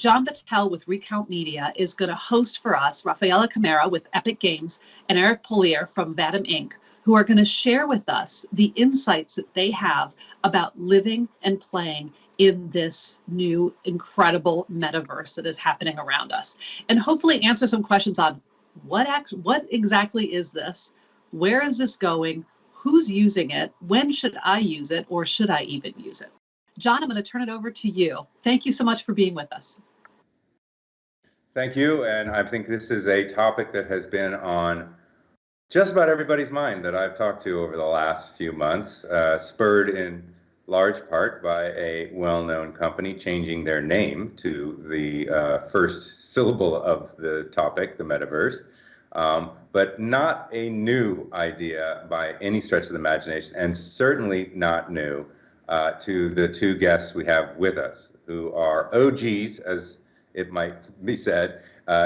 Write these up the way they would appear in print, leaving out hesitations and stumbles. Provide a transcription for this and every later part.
John Battelle with Recount Media is going to host for us Raffaella Camara with Epic Games and Eric Pulier from Vatom Inc., who are going to share with us the insights that they have about living and playing in this new incredible metaverse that is happening around us, and hopefully answer some questions on what exactly is this, where is this going, who's using it, when should I use it, or should I even use it? John, I'm going to turn it over to you. Thank you so much for being with us. Thank you, and I think this is a topic that has been on just about everybody's mind that I've talked to over the last few months, spurred in large part by a well-known company changing their name to the first syllable of the topic, the metaverse, but not a new idea by any stretch of the imagination, and certainly not new to the two guests we have with us, who are OGs, as it might be said,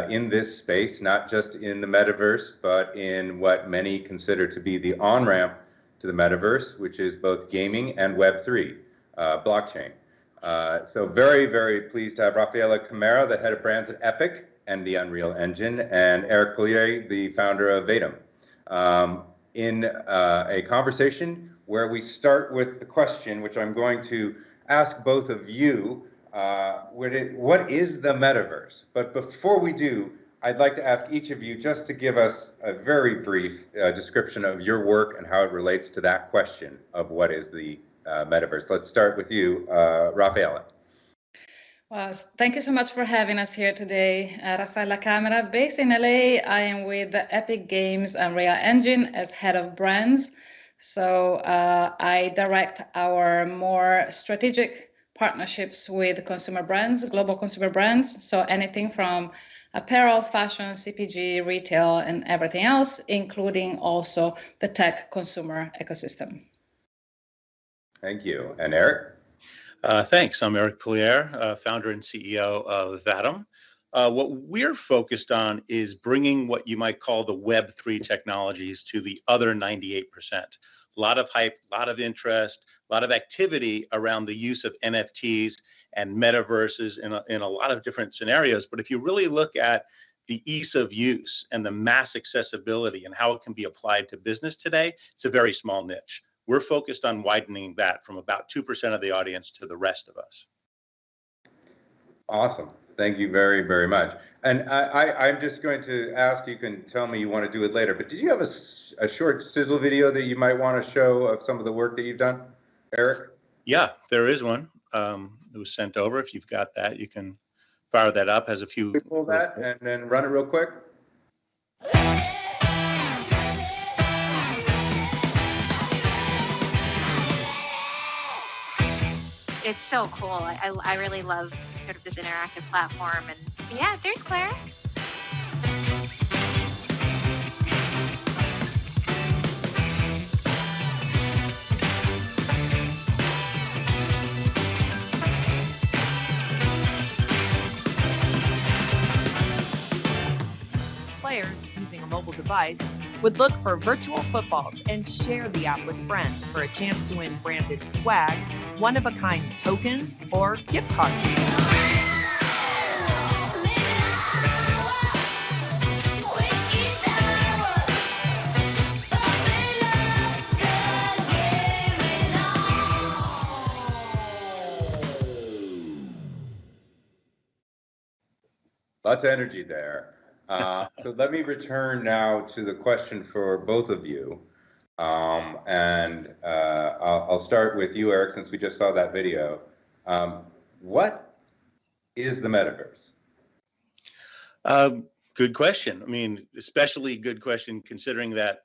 in this space, not just in the metaverse, but in what many consider to be the on-ramp to the metaverse, which is both gaming and Web3, blockchain. So very, very pleased to have Raffaella Camara, the head of brands at Epic and the Unreal Engine, and Eric Pulier, the founder of Vatom, in a conversation where we start with the question, which I'm going to ask both of you, what is the metaverse? But before we do, I'd like to ask each of you just to give us a very brief description of your work and how it relates to that question of what is the metaverse. Let's start with you, Raffaella. Well, thank you so much for having us here today. Raffaella Camera, based in LA. I am with the Epic Games and Unreal Engine as head of brands. So I direct our more strategic partnerships with consumer brands, global consumer brands. So anything from apparel, fashion, CPG, retail, and everything else, including also the tech consumer ecosystem. Thank you. And Eric? Thanks. I'm Eric Pulier, founder and CEO of Vatom. What we're focused on is bringing what you might call the Web3 technologies to the other 98%. A lot of hype, a lot of interest, a lot of activity around the use of NFTs and metaverses in a lot of different scenarios. But if you really look at the ease of use and the mass accessibility and how it can be applied to business today, it's a very small niche. We're focused on widening that from about 2% of the audience to the rest of us. Awesome. Thank you very, very much. And I'm just going to ask, you can tell me you want to do it later, but did you have a short sizzle video that you might want to show of some of the work that you've done, Eric? Yeah, there is one. It was sent over. If you've got that, you can fire that up. Has a few. We pull that and then run it real quick. It's so cool. I really love sort of this interactive platform. And yeah, there's Claire. Players using a mobile device would look for virtual footballs and share the app with friends for a chance to win branded swag, one-of-a-kind tokens, or gift cards. Lots of energy there. So let me return now to the question for both of you. I'll start with you, Eric, since we just saw that video. What is the metaverse? Good question. I mean, especially good question considering that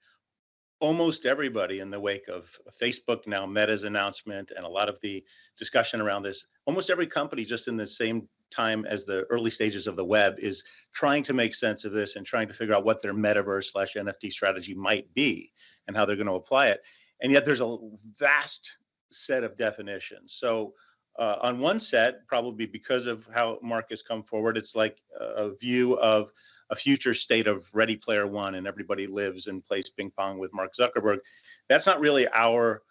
almost everybody in the wake of Facebook, now Meta's announcement, and a lot of the discussion around this, almost every company just in the same time as the early stages of the web is trying to make sense of this and trying to figure out what their metaverse/NFT strategy might be and how they're going to apply it. And yet there's a vast set of definitions. So on one set, probably because of how Mark has come forward, it's like a view of a future state of Ready Player One and everybody lives and plays ping pong with Mark Zuckerberg. That's not really our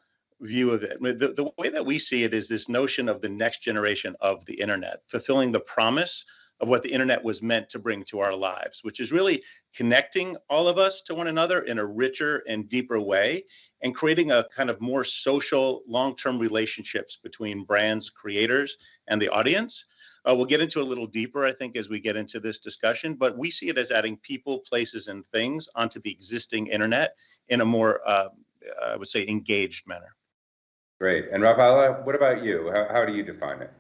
view of it. I mean, the way that we see it is this notion of the next generation of the internet, fulfilling the promise of what the internet was meant to bring to our lives, which is really connecting all of us to one another in a richer and deeper way, and creating a kind of more social, long-term relationships between brands, creators, and the audience. We'll get into a little deeper, I think, as we get into this discussion, but we see it as adding people, places, and things onto the existing internet in a more, I would say, engaged manner. Great. And Raffaella, what about you? How do you define it?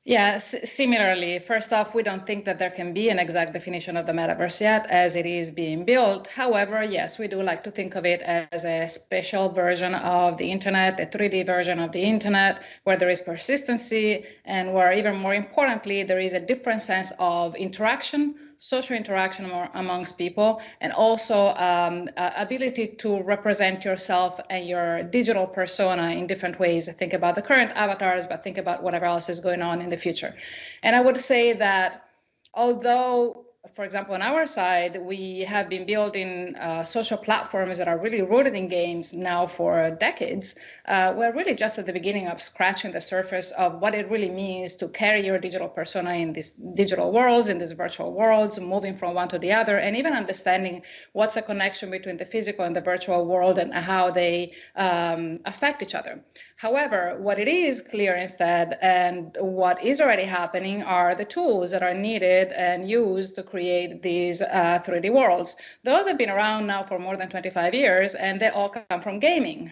Yeah, similarly, first off, we don't think that there can be an exact definition of the metaverse yet as it is being built. However, yes, we do like to think of it as a special version of the internet, a 3D version of the internet, where there is persistency and where, even more importantly, there is a different sense of interaction, social interaction amongst people, and also ability to represent yourself and your digital persona in different ways. Think about the current avatars, but think about whatever else is going on in the future. And I would say that although, for example, on our side, we have been building social platforms that are really rooted in games now for decades. We're really just at the beginning of scratching the surface of what it really means to carry your digital persona in these digital worlds, in these virtual worlds, moving from one to the other, and even understanding what's the connection between the physical and the virtual world and how they affect each other. However, what it is clear instead, and what is already happening, are the tools that are needed and used to create these 3D worlds. Those have been around now for more than 25 years, and they all come from gaming,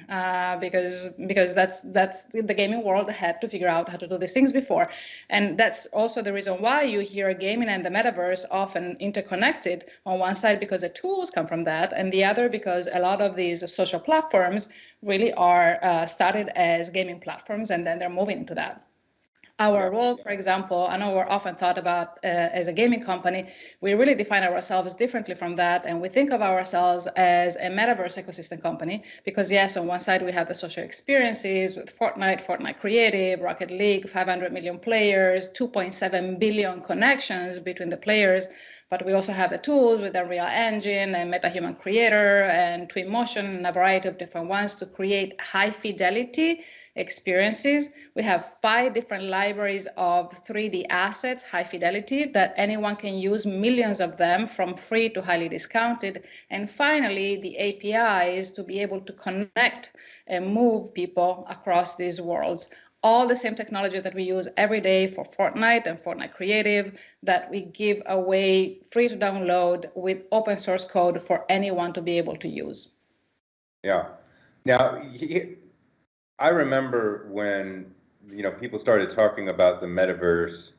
because that's the gaming world had to figure out how to do these things before. And that's also the reason why you hear gaming and the metaverse often interconnected on one side, because the tools come from that, and the other because a lot of these social platforms really are started as gaming platforms, and then they're moving into that. Our role, for example, I know we're often thought about as a gaming company. We really define ourselves differently from that, and we think of ourselves as a metaverse ecosystem company, because yes, on one side we have the social experiences with Fortnite Creative, Rocket League, 500 million players, 2.7 billion connections between the players, but we also have the tools with Unreal Engine and MetaHuman Creator and Twinmotion and a variety of different ones to create high fidelity experiences. We have 5 different libraries of 3D assets, high fidelity, that anyone can use, millions of them, from free to highly discounted. And finally, the APIs to be able to connect and move people across these worlds. All the same technology that we use every day for Fortnite and Fortnite Creative, that we give away free to download with open source code for anyone to be able to use. Yeah. Now, I remember when people started talking about the metaverse.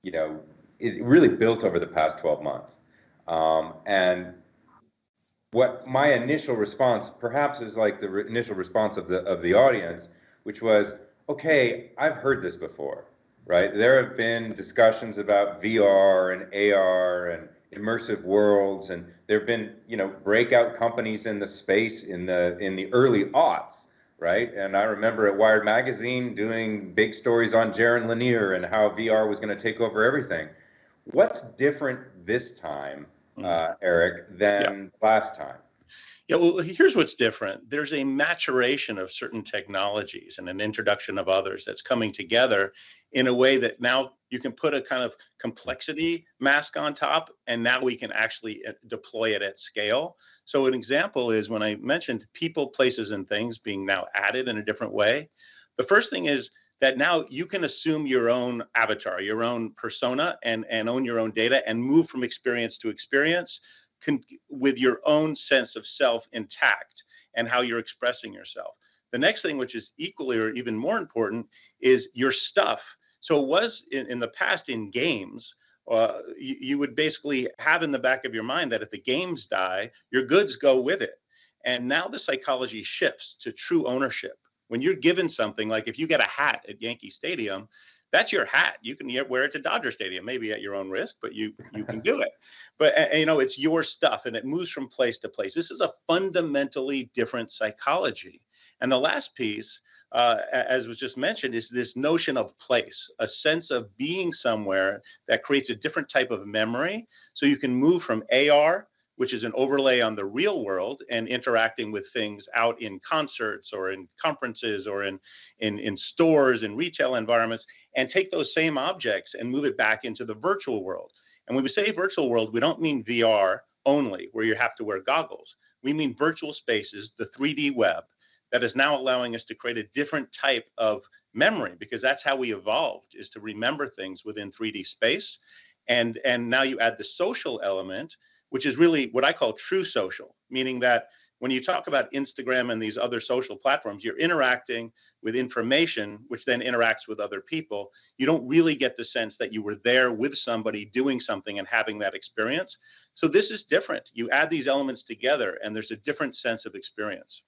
It really built over the past 12 months, and what my initial response, perhaps, is like the initial response of the audience, which was, okay, I've heard this before, right? There have been discussions about VR and AR and immersive worlds, and there have been breakout companies in the space in the early aughts, right? And I remember at Wired Magazine doing big stories on Jaron Lanier and how VR was going to take over everything. What's different this time, Eric, than last time? Yeah, well, here's what's different. There's a maturation of certain technologies and an introduction of others that's coming together in a way that now you can put a kind of complexity mask on top, and now we can actually deploy it at scale. So an example is when I mentioned people, places, and things being now added in a different way. The first thing is that now you can assume your own avatar, your own persona, and own your own data and move from experience to experience with your own sense of self intact and how you're expressing yourself. The next thing, which is equally or even more important, is your stuff. So it was in the past in games, you would basically have in the back of your mind that if the games die, your goods go with it. And now the psychology shifts to true ownership. When you're given something, like if you get a hat at Yankee Stadium, that's your hat. You can wear it to Dodger Stadium, maybe at your own risk, but you can do it. But it's your stuff, and it moves from place to place. This is a fundamentally different psychology. And the last piece, as was just mentioned, is this notion of place, a sense of being somewhere that creates a different type of memory. So you can move from AR, which is an overlay on the real world and interacting with things out in concerts or in conferences or in stores and retail environments, and take those same objects and move it back into the virtual world. And when we say virtual world, we don't mean VR only, where you have to wear goggles. We mean virtual spaces, the 3D web, that is now allowing us to create a different type of memory, because that's how we evolved, is to remember things within 3D space. And now you add the social element, which is really what I call true social, meaning that when you talk about Instagram and these other social platforms, you're interacting with information, which then interacts with other people. You don't really get the sense that you were there with somebody doing something and having that experience. So this is different. You add these elements together and there's a different sense of experience.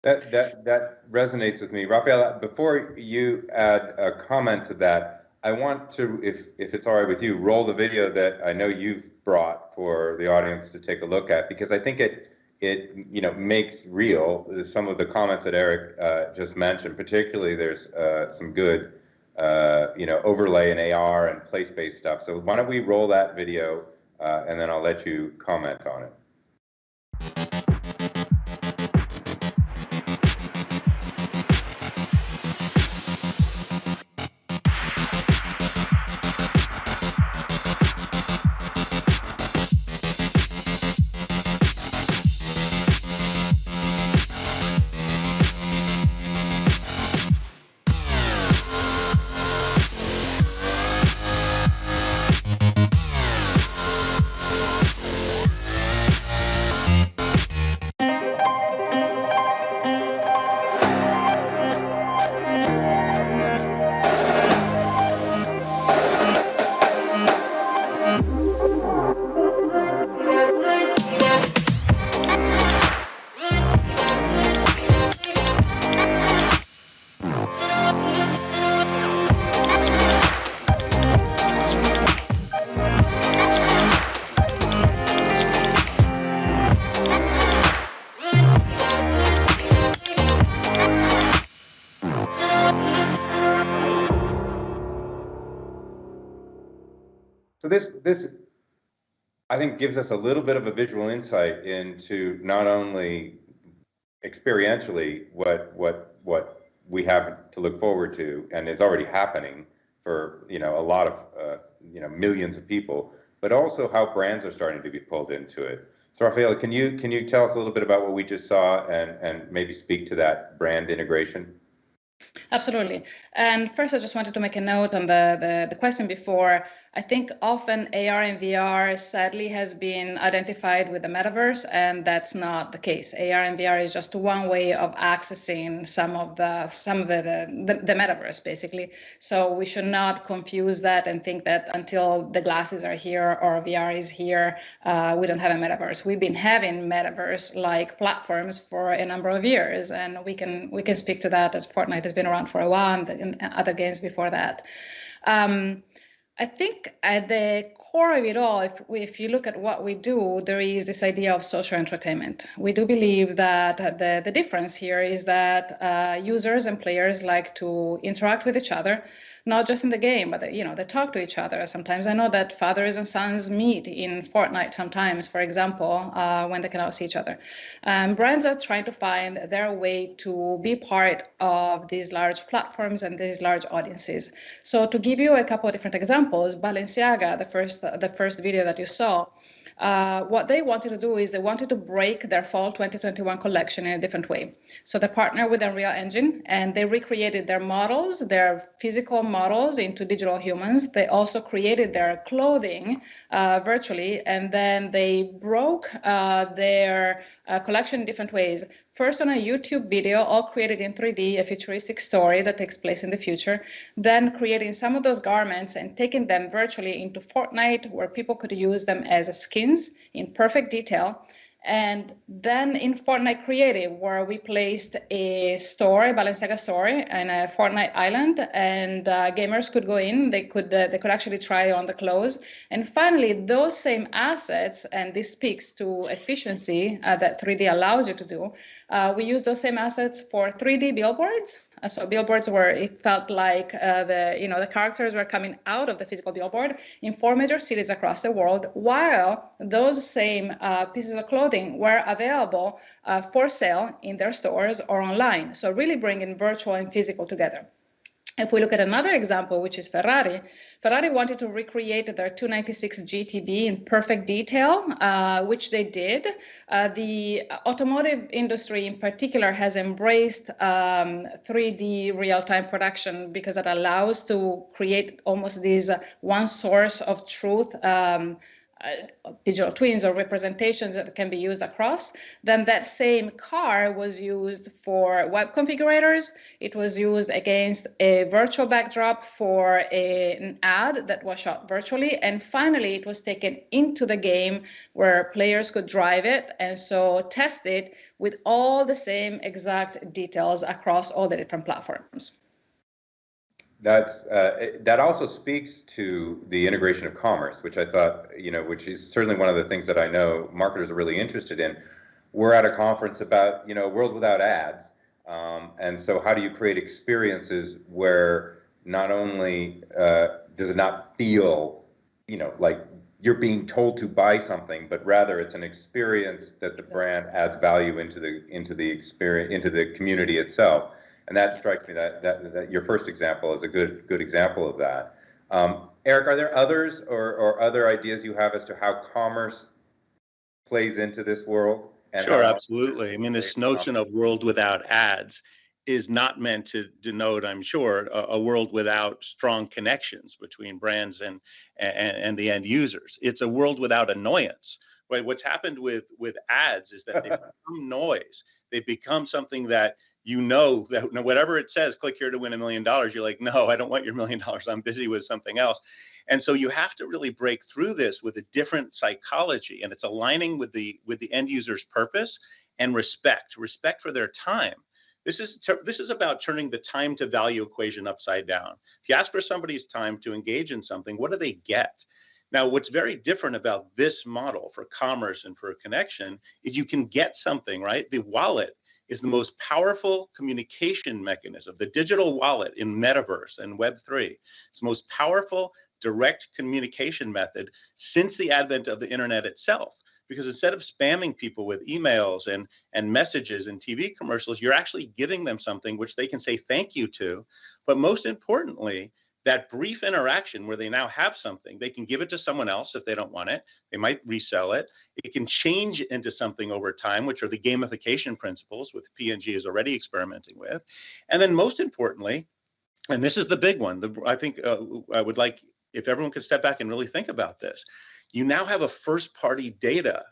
That resonates with me. Raffaella, before you add a comment to that, I want to, if it's all right with you, roll the video that I know you've brought for the audience to take a look at, because I think it makes real some of the comments that Eric just mentioned. Particularly, there's some good overlay in AR and place-based stuff. So why don't we roll that video and then I'll let you comment on it. So this I think gives us a little bit of a visual insight into not only experientially what we have to look forward to, and it's already happening for a lot of millions of people, but also how brands are starting to be pulled into it. So Raffaella, can you tell us a little bit about what we just saw and maybe speak to that brand integration? Absolutely. And first, I just wanted to make a note on the question before. I think often AR and VR sadly has been identified with the metaverse, and that's not the case. AR and VR is just one way of accessing some of the metaverse, basically. So we should not confuse that and think that until the glasses are here or VR is here, we don't have a metaverse. We've been having metaverse-like platforms for a number of years, and we can speak to that, as Fortnite has been around for a while and other games before that. I think at the core of it all, if you look at what we do, there is this idea of social entertainment. We do believe that the difference here is that users and players like to interact with each other, not just in the game, but they talk to each other. Sometimes I know that fathers and sons meet in Fortnite sometimes, for example, when they cannot see each other. Brands are trying to find their way to be part of these large platforms and these large audiences. So to give you a couple of different examples, Balenciaga, the first video that you saw, what they wanted to do is they wanted to break their fall 2021 collection in a different way. So they partnered with Unreal Engine and they recreated their models, their physical models, into digital humans. They also created their clothing virtually, and then they broke their collection in different ways. First on a YouTube video, all created in 3D, a futuristic story that takes place in the future, then creating some of those garments and taking them virtually into Fortnite, where people could use them as skins in perfect detail. And then in Fortnite Creative, where we placed a store, a Balenciaga store, in a Fortnite island, and gamers could go in. They could actually try on the clothes. And finally, those same assets, and this speaks to efficiency that 3D allows you to do. We use those same assets for 3D billboards. So billboards where it felt like the characters were coming out of the physical billboard in 4 major cities across the world, while those same pieces of clothing were available for sale in their stores or online. So really bringing virtual and physical together. If we look at another example, which is Ferrari wanted to recreate their 296 GTB in perfect detail, which they did. The automotive industry in particular has embraced 3D real-time production because it allows to create almost this one source of truth, digital twins or representations that can be used across. Then that same car was used for web configurators. It was used against a virtual backdrop for an ad that was shot virtually. And finally, it was taken into the game where players could drive it and so test it with all the same exact details across all the different platforms. That also speaks to the integration of commerce, which I thought, which is certainly one of the things that I know marketers are really interested in. We're at a conference about, a world without ads. And so how do you create experiences where not only does it not feel, like you're being told to buy something, but rather it's an experience that the brand adds value into the experience, into the community itself. And that strikes me that your first example is a good example of that. Eric, are there others or other ideas you have as to how commerce plays into this world? And sure, absolutely. I mean, this notion of world without ads is not meant to denote, I'm sure, a world without strong connections between brands and the end users. It's a world without annoyance. Right? What's happened with ads is that they become noise. They become something that that whatever it says, click here to win $1 million. You're like, no, I don't want your $1 million. I'm busy with something else. And so you have to really break through this with a different psychology, and it's aligning with the end user's purpose and respect for their time. This is about turning the time to value equation upside down. If you ask for somebody's time to engage in something, what do they get? Now, what's very different about this model for commerce and for a connection is you can get something, right? The wallet is the most powerful communication mechanism. The digital wallet in Metaverse and Web3, it's the most powerful direct communication method since the advent of the internet itself. Because instead of spamming people with emails and messages and TV commercials, you're actually giving them something which they can say thank you to. But most importantly, that brief interaction where they now have something, they can give it to someone else if they don't want it. They might resell it. It can change into something over time, which are the gamification principles, which P&G is already experimenting with. And then most importantly, and this is the big one, I think I would like if everyone could step back and really think about this. You now have a first-party data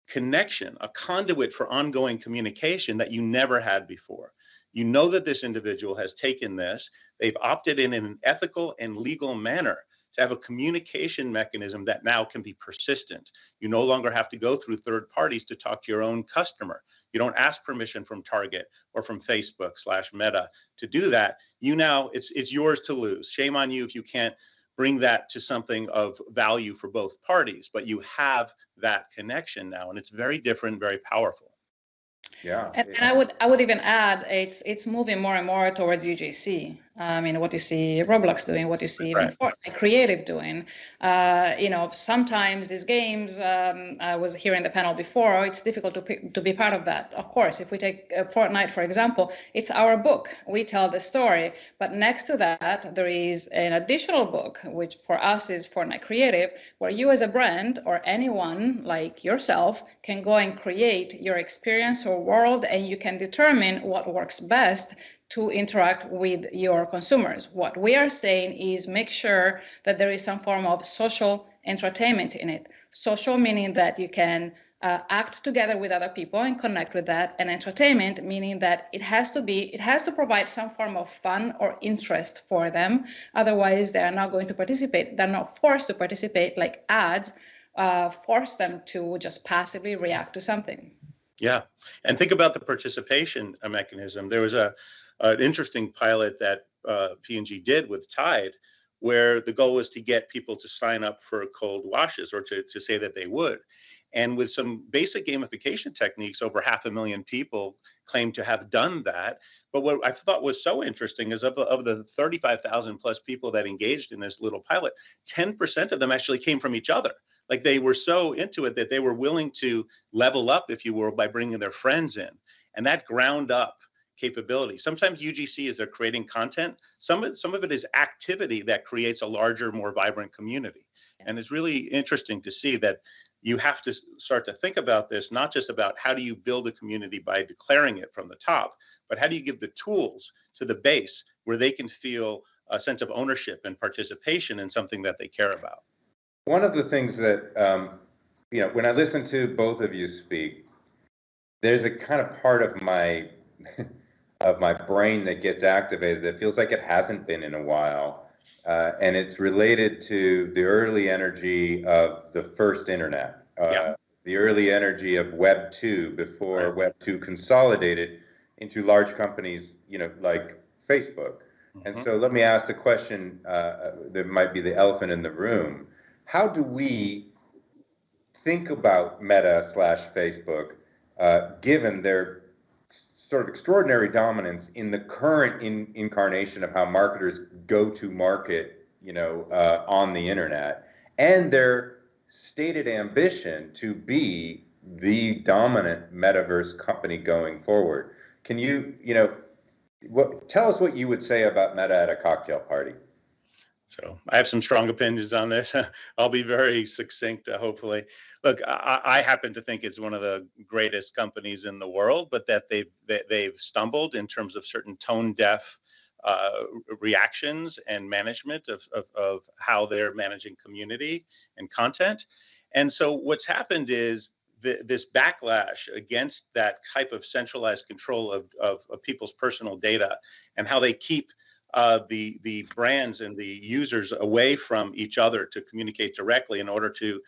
connection, a conduit for ongoing communication that you never had before. You know that this individual has taken this, they've opted in an ethical and legal manner to have a communication mechanism that now can be persistent. You no longer have to go through third parties to talk to your own customer. You don't ask permission from Target or from Facebook/Meta to do that. It's yours to lose. Shame on you if you can't bring that to something of value for both parties, but you have that connection now, and it's very different, very powerful. Yeah. And I would even add it's moving more and more towards UGC. I mean, what you see Roblox doing, what you see even Fortnite Creative doing. Sometimes these games, I was here in the panel before, it's difficult to be part of that. Of course, if we take Fortnite, for example, it's our book. We tell the story. But next to that, there is an additional book, which for us is Fortnite Creative, where you as a brand or anyone like yourself can go and create your experience or world, and you can determine what works best to interact with your consumers. What we are saying is make sure that there is some form of social entertainment in it. Social meaning that you can act together with other people and connect with that, and entertainment meaning that it has to provide some form of fun or interest for them. Otherwise, they are not going to participate. They're not forced to participate like ads force them to just passively react to something. Yeah, and think about the participation mechanism. There was an interesting pilot that P&G did with Tide, where the goal was to get people to sign up for cold washes, or to say that they would. And with some basic gamification techniques, over 500,000 people claim to have done that. But what I thought was so interesting is of the 35,000 plus people that engaged in this little pilot, 10% of them actually came from each other. Like, they were so into it that they were willing to level up, if you will, by bringing their friends in. And that ground up capability. Sometimes UGC, as they're creating content, some of it is activity that creates a larger, more vibrant community. And it's really interesting to see that you have to start to think about this, not just about how do you build a community by declaring it from the top, but how do you give the tools to the base where they can feel a sense of ownership and participation in something that they care about. One of the things that, when I listen to both of you speak, there's a kind of part of my brain that gets activated that feels like it hasn't been in a while. And it's related to the early energy of the first internet, the early energy of Web 2 before Web 2 consolidated into large companies, like Facebook. And so let me ask the question that might be the elephant in the room. How do we think about Meta/Facebook, given their sort of extraordinary dominance in the current incarnation of how marketers go to market, on the internet, and their stated ambition to be the dominant metaverse company going forward? Can you, tell us what you would say about Meta at a cocktail party? So I have some strong opinions on this. I'll be very succinct, hopefully. Look, I happen to think it's one of the greatest companies in the world, but that they've stumbled in terms of certain tone-deaf reactions and management of how they're managing community and content. And so what's happened is this backlash against that type of centralized control of people's personal data, and how they keep the brands and the users away from each other to communicate directly in order to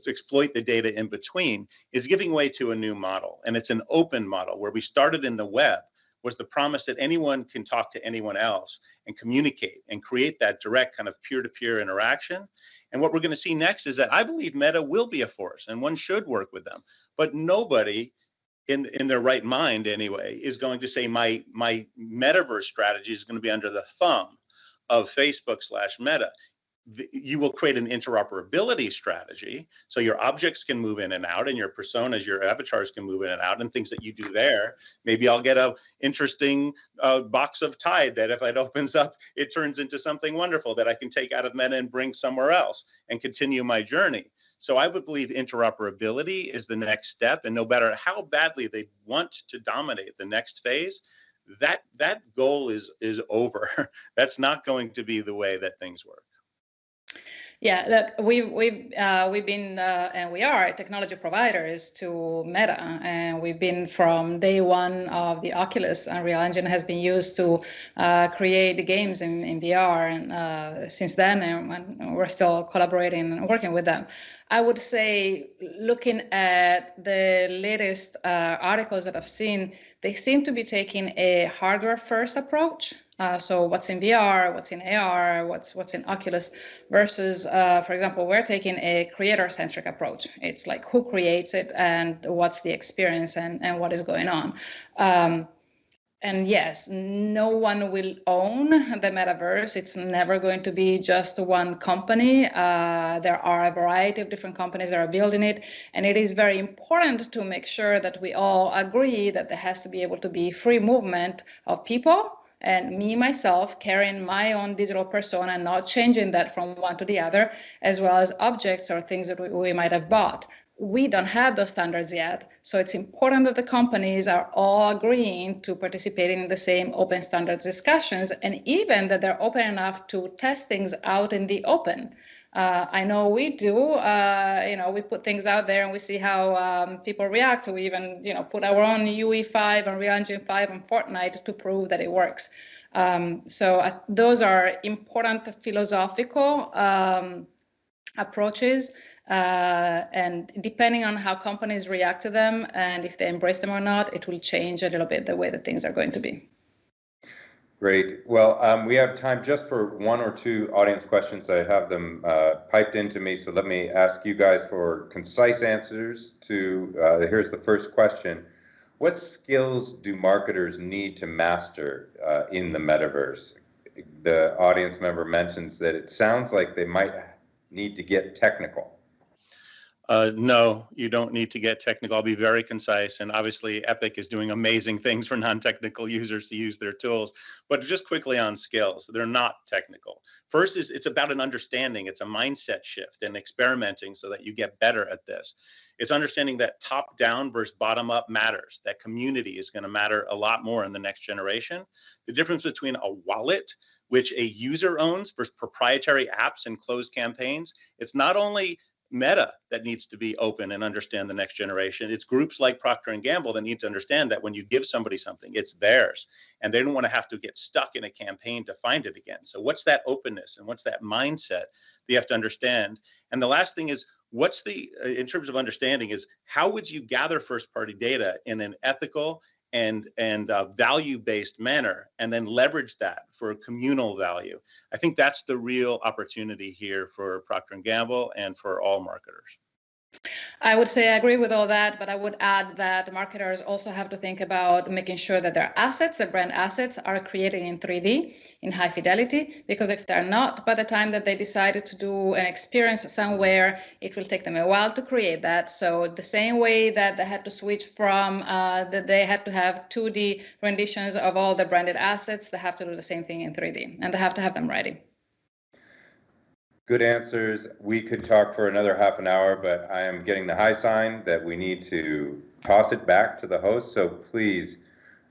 exploit the data in between, is giving way to a new model. And it's an open model. Where we started in the web was the promise that anyone can talk to anyone else and communicate and create that direct kind of peer-to-peer interaction. And what we're going to see next is that I believe Meta will be a force, and one should work with them. But nobody in their right mind anyway is going to say my metaverse strategy is going to be under the thumb of Facebook/Meta. You will create an interoperability strategy, so your objects can move in and out, and your personas, your avatars can move in and out, and things that you do there. Maybe I'll get a interesting box of Tide that if it opens up, it turns into something wonderful that I can take out of Meta and bring somewhere else and continue my journey. So I would believe interoperability is the next step, and no matter how badly they want to dominate the next phase, that goal is over. That's not going to be the way that things work. Yeah, look, we've been and we are technology providers to Meta, and we've been from day one of the Oculus. Unreal Engine has been used to create games in VR, and since then, and we're still collaborating and working with them. I would say, looking at the latest articles that I've seen, they seem to be taking a hardware-first approach. So what's in VR, what's in AR, what's in Oculus, versus, for example, we're taking a creator-centric approach. It's like who creates it and what's the experience and what is going on. And yes, no one will own the metaverse. It's never going to be just one company. There are a variety of different companies that are building it. And it is very important to make sure that we all agree that there has to be able to be free movement of people. And me, myself, carrying my own digital persona and not changing that from one to the other, as well as objects or things that we might have bought. We don't have those standards yet. So it's important that the companies are all agreeing to participating in the same open standards discussions, and even that they're open enough to test things out in the open. I know we do, we put things out there and we see how people react. We even, put our own UE5 and Unreal Engine 5 and Fortnite to prove that it works. So those are important philosophical approaches. And depending on how companies react to them and if they embrace them or not, it will change a little bit the way that things are going to be. Great. Well, we have time just for one or two audience questions. I have them piped into me, so let me ask you guys for concise answers to, here's the first question. What skills do marketers need to master in the metaverse? The audience member mentions that it sounds like they might need to get technical. No, you don't need to get technical. I'll be very concise. And obviously, Epic is doing amazing things for non-technical users to use their tools. But just quickly on skills, they're not technical. First is it's about an understanding. It's a mindset shift and experimenting so that you get better at this. It's understanding that top down versus bottom up matters. That community is going to matter a lot more in the next generation. The difference between a wallet, which a user owns, versus proprietary apps and closed campaigns, it's not only Meta that needs to be open and understand the next generation. It's groups like Procter & Gamble that need to understand that when you give somebody something, it's theirs, and they don't want to have to get stuck in a campaign to find it again. So what's that openness and what's that mindset that you have to understand? And the last thing is, what's the, in terms of understanding, is how would you gather first-party data in an ethical and value-based manner, and then leverage that for communal value? I think that's the real opportunity here for Procter & Gamble and for all marketers. I would say I agree with all that, but I would add that marketers also have to think about making sure that their assets, their brand assets, are created in 3D, in high fidelity, because if they're not, by the time that they decided to do an experience somewhere, it will take them a while to create that. So the same way that they had to switch from, that they had to have 2D renditions of all the branded assets, they have to do the same thing in 3D, and they have to have them ready. Good answers. We could talk for another half an hour, but I am getting the high sign that we need to toss it back to the host. So please,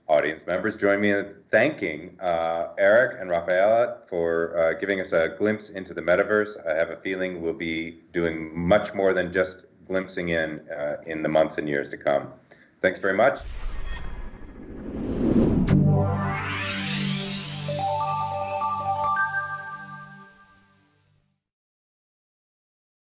audience members, join me in thanking Eric and Raffaella for giving us a glimpse into the metaverse. I have a feeling we'll be doing much more than just glimpsing in the months and years to come. Thanks very much.